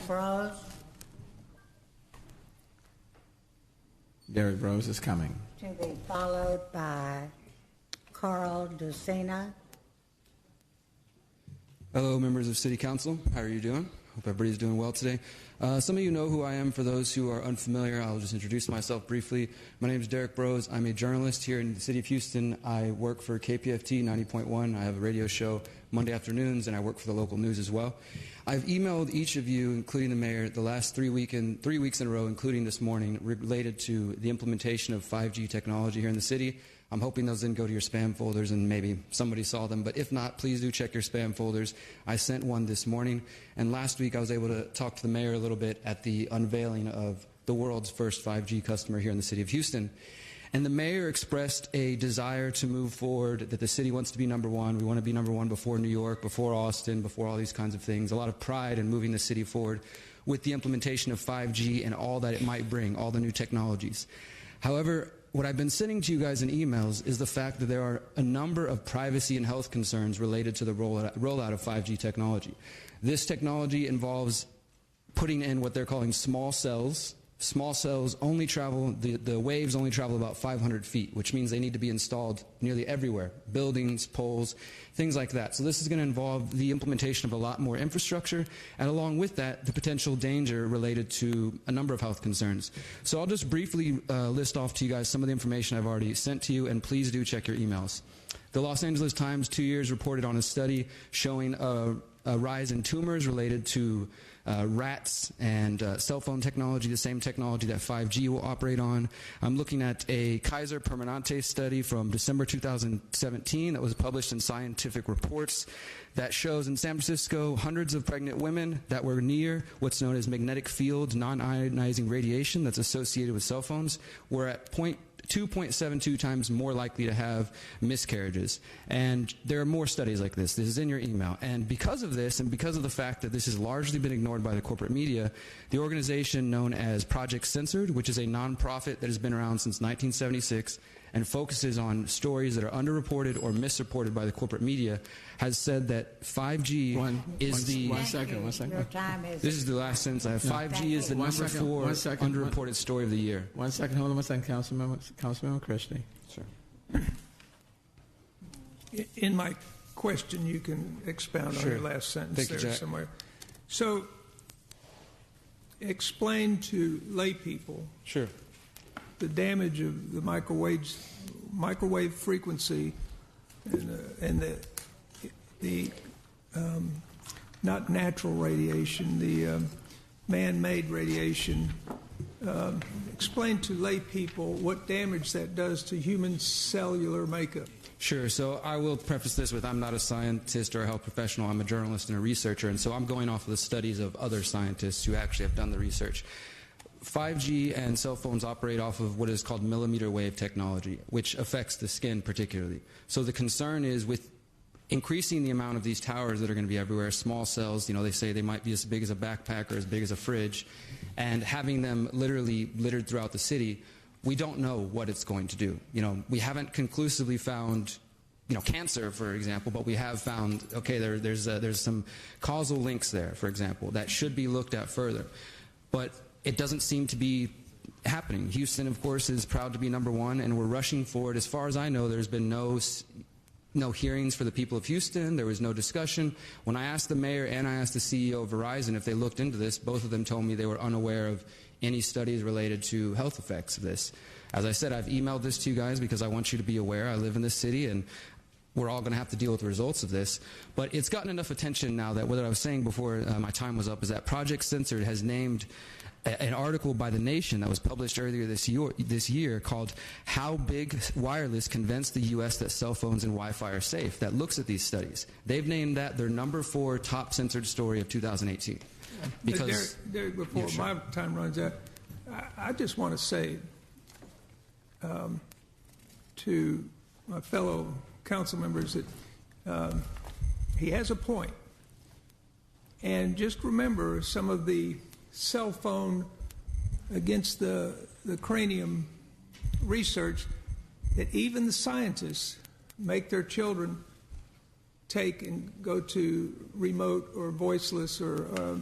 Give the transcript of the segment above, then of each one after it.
Brose. Derek Brose is coming. To be followed by Carl Ducina. Hello, members of City Council. How are you doing? Hope everybody's doing well today. Some of you know who I am. For those who are unfamiliar, I'll just introduce myself briefly. My name is Derek Brose. I'm a journalist here in the city of Houston. I work for KPFT 90.1. I have a radio show Monday afternoons, and I work for the local news as well. I've emailed each of you, including the mayor, the last 3 weeks in a row, including this morning, related to the implementation of 5G technology here in the city. I'm hoping those didn't go to your spam folders and maybe somebody saw them, but if not, please do check your spam folders. I sent one this morning, and last week I was able to talk to the mayor a little bit at the unveiling of the world's first 5G customer here in the city of Houston. And the mayor expressed a desire to move forward, that the city wants to be number one. We want to be number one before New York, before Austin, before all these kinds of things. A lot of pride in moving the city forward with the implementation of 5G and all that it might bring, all the new technologies. However, what I've been sending to you guys in emails is the fact that there are a number of privacy and health concerns related to the rollout of 5G technology. This technology involves putting in what they're calling small cells. Small cells only travel, the waves only travel about 500 feet, which means they need to be installed nearly everywhere, buildings, poles, things like that. So this is going to involve the implementation of a lot more infrastructure, and along with that, the potential danger related to a number of health concerns. So I'll just briefly list off to you guys some of the information I've already sent to you, and please do check your emails. The Los Angeles Times 2 years reported on a study showing a rise in tumors related to rats and cell phone technology, the same technology that 5G will operate on. I'm looking at a Kaiser Permanente study from December 2017 that was published in Scientific Reports that shows in San Francisco hundreds of pregnant women that were near what's known as magnetic field non-ionizing radiation that's associated with cell phones were at 2.72 times more likely to have miscarriages. And there are more studies like this. This is in your email. And because of this, and because of the fact that this has largely been ignored by the corporate media, the organization known as Project Censored, which is a nonprofit that has been around since 1976 and focuses on stories that are underreported or misreported by the corporate media, has said that 5G is the... One second. Your time is... This is the last sentence I have. 5G is the number 4 underreported story of the year. 1 second. Hold on 1 second, Councilmember Christie. Sure. In my question, you can expound on your last sentence there somewhere. So, explain to lay people the damage of the microwave frequency and the not natural radiation, the man-made radiation. Explain to lay people what damage that does to human cellular makeup. Sure. So I will preface this with I'm not a scientist or a health professional. I'm a journalist and a researcher, and so I'm going off of the studies of other scientists who actually have done the research. 5G and cell phones operate off of what is called millimeter wave technology, which affects the skin particularly. So the concern is with increasing the amount of these towers that are going to be everywhere, small cells, they say they might be as big as a backpack or as big as a fridge, and having them literally littered throughout the city, we don't know what it's going to do. We haven't conclusively found cancer, for example, but we have found, okay, there's some causal links there, for example, that should be looked at further. But it doesn't seem to be happening. Houston, of course, is proud to be number one, and we're rushing forward. As far as I know, there's been no hearings for the people of Houston. There was no discussion. When I asked the mayor and I asked the CEO of Verizon if they looked into this, both of them told me they were unaware of any studies related to health effects of this. As I said, I've emailed this to you guys because I want you to be aware. I live in this city, and we're all going to have to deal with the results of this. But it's gotten enough attention now that what I was saying before my time was up is that Project Censored has named an article by The Nation that was published earlier this year called How Big Wireless Convinced the U.S. That Cell Phones and Wi-Fi Are Safe, that looks at these studies. They've named that their number 4 top censored story of 2018. Because, Derek, before my time runs out, I just want to say to my fellow council members that he has a point. And just remember some of the cell phone against the cranium research that even the scientists make their children take and go to remote or voiceless or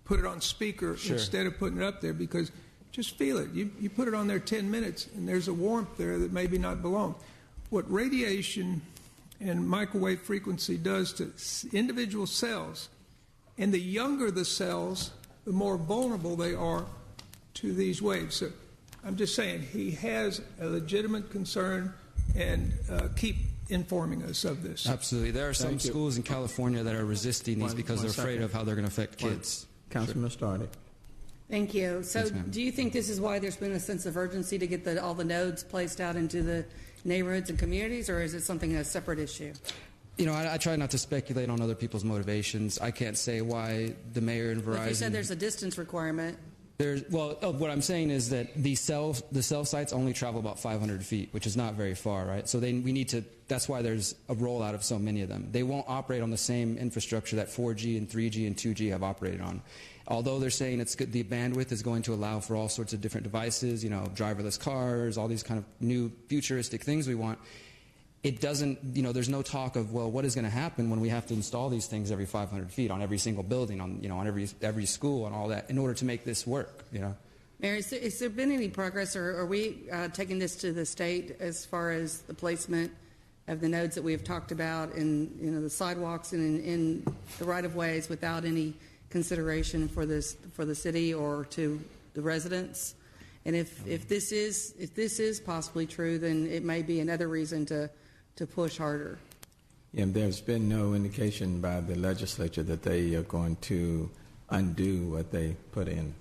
put it on speaker Sure. instead of putting it up there, because just feel it. You put it on there 10 minutes, and there's a warmth there that maybe not belong. What radiation and microwave frequency does to individual cells, and the younger the cells, the more vulnerable they are to these waves. So I'm just saying, he has a legitimate concern, and keep informing us of this. Absolutely. There are some Thank you. schools in California that are resisting these One- because one they're afraid second. of how they're going to affect kids. Councilman Stardy. Thank you. So Yes, ma'am. do you think this is why there's been a sense of urgency to get all the nodes placed out into the neighborhoods and communities, or is it something a separate issue? You know, I try not to speculate on other people's motivations. I can't say why the mayor and Verizon... Like you said, there's a distance requirement. What I'm saying is that the cell sites only travel about 500 feet, which is not very far, right? So we need to. That's why there's a rollout of so many of them. They won't operate on the same infrastructure that 4G and 3G and 2G have operated on. Although they're saying it's good, the bandwidth is going to allow for all sorts of different devices, you know, driverless cars, all these kind of new futuristic things we want. It doesn't, you know, there's no talk of, well, what is going to happen when we have to install these things every 500 feet on every single building, on, you know, on every school and all that in order to make this work, you know? Mayor, has there been any progress, or are we taking this to the state as far as the placement of the nodes that we have talked about in, you know, the sidewalks and in the right-of-ways without any consideration for the city or to the residents? And if this is possibly true, then it may be another reason to push harder. Yeah, there's been no indication by the legislature that they are going to undo what they put in.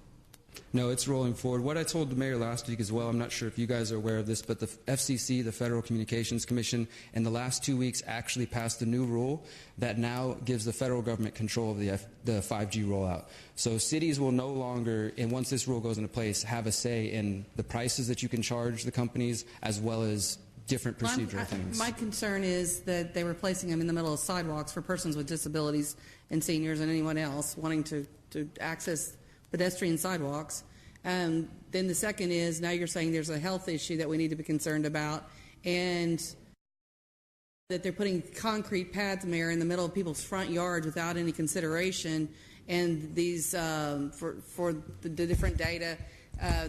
No, it's rolling forward. What I told the mayor last week as well, I'm not sure if you guys are aware of this, but the FCC, the Federal Communications Commission, in the last 2 weeks actually passed a new rule that now gives the federal government control of the 5G rollout. So cities will no longer, and once this rule goes into place, have a say in the prices that you can charge the companies as well as different procedural things. My concern is that they were placing them in the middle of sidewalks for persons with disabilities and seniors and anyone else wanting to access pedestrian sidewalks. Then the second is, now you're saying there's a health issue that we need to be concerned about, and that they're putting concrete pads, Mayor, in the middle of people's front yards without any consideration. And these, for the different data,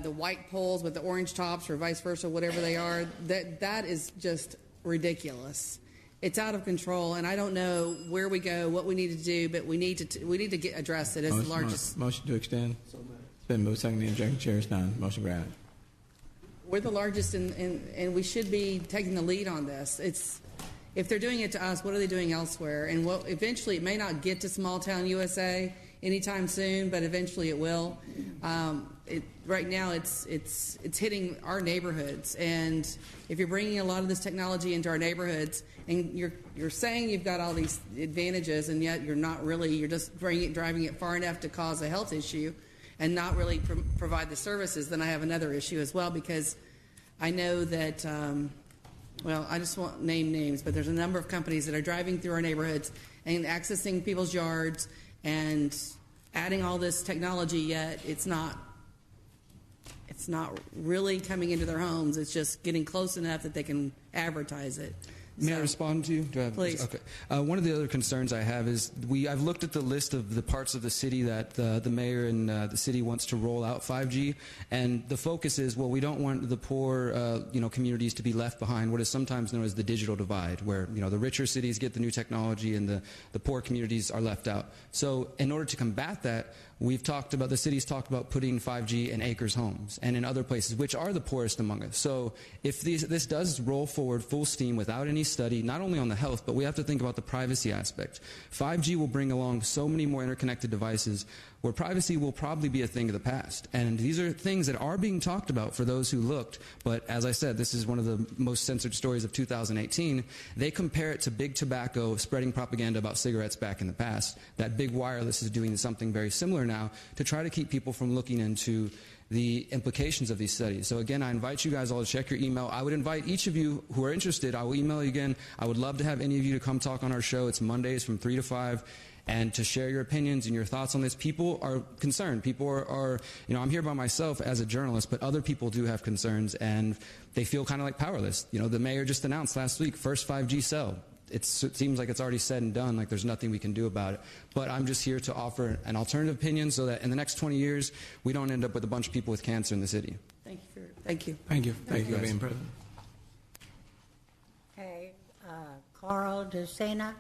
the white poles with the orange tops or vice versa, whatever they are, that is just ridiculous. It's out of control, and I don't know where we go, what we need to do, but we need to address it as the largest. Motion to extend. It's been moved, seconded, the objection chair is none. Motion granted. We're the largest, and we should be taking the lead on this. If they're doing it to us, what are they doing elsewhere? And eventually, it may not get to small town USA anytime soon, but eventually it will. Right now, it's hitting our neighborhoods, and if you're bringing a lot of this technology into our neighborhoods, and you're saying you've got all these advantages, and yet you're not really. You're just driving it far enough to cause a health issue, and not really provide the services. Then I have another issue as well, because I know that. Well, I just won't name names, but there's a number of companies that are driving through our neighborhoods and accessing people's yards and adding all this technology, yet it's not really coming into their homes. It's just getting close enough that they can advertise it. May I respond to you? Please. Okay. One of the other concerns I have is I've looked at the list of the parts of the city that the mayor and the city wants to roll out 5G, and the focus is, well, we don't want the poor, communities to be left behind. What is sometimes known as the digital divide, where the richer cities get the new technology and the poor communities are left out. So, in order to combat that, the city's talked about putting 5G in acres homes and in other places, which are the poorest among us. So if this does roll forward full steam without any study, not only on the health, but we have to think about the privacy aspect. 5G will bring along so many more interconnected devices where privacy will probably be a thing of the past. And these are things that are being talked about for those who looked. But as I said, this is one of the most censored stories of 2018. They compare it to big tobacco spreading propaganda about cigarettes back in the past. That big wireless is doing something very similar now to try to keep people from looking into the implications of these studies. So again, I invite you guys all to check your email. I would invite each of you who are interested, I will email you again. I would love to have any of you to come talk on our show. It's Mondays from 3 to 5. And to share your opinions and your thoughts on this. People are concerned. People are I'm here by myself as a journalist, but other people do have concerns, and they feel kind of like powerless. The mayor just announced last week, first 5G cell. it seems like it's already said and done, like there's nothing we can do about it. But I'm just here to offer an alternative opinion so that in the next 20 years, we don't end up with a bunch of people with cancer in the city. Thank you. Thank you. Thank you. Thank you for guys. being present. Okay, Carl DeSena.